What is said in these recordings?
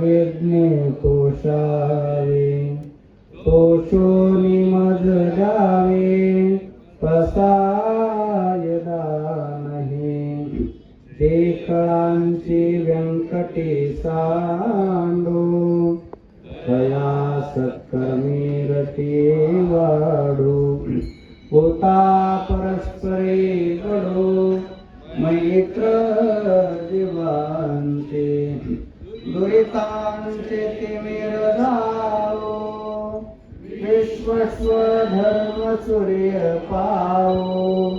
यज्ञे तोषावे, तोषोनी मज द्यावे, पसाय दानहे. देखळांची व्यंकटी सांडो, तया सत्कर्मी रती वाढो. होता परस्परे घडो, मैत्र जीवांचे, दुरितांचे तिमिर जाओ. विश्वस्वधर्म सूर्य पाओ,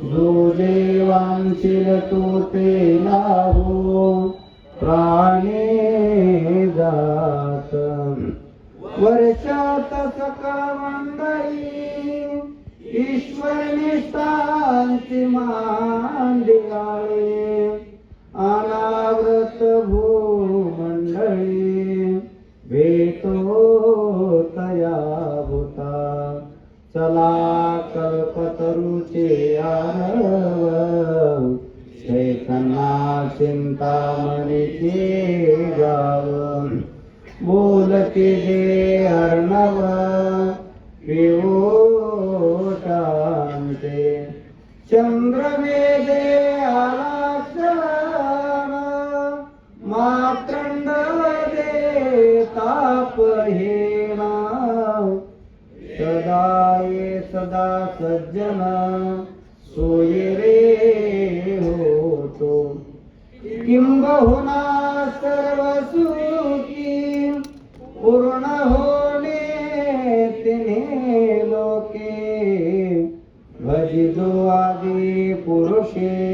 जो देवांशील तो ते लाभो. प्राणी जात वर्षात सकळ मंडळी, ईश्वर निष्ठांची मांदियाळे. अनावृत भूमंडळी, भेटो तया भूता. चला कल्पतरुचे आरव, चैतन्या चिंतामणीचे गाव. बोलते जे अर्णव, पिओ शांते. चंद्रवेदे आलाक्षण, मात्रंड दे तापहीना. सदा ये सदा सज्जन, सोयी रे होतो. किंबहुना सर्व सुखी, पूर्ण होणे तिन्ही लोके. भजितो आदि पुरुषे,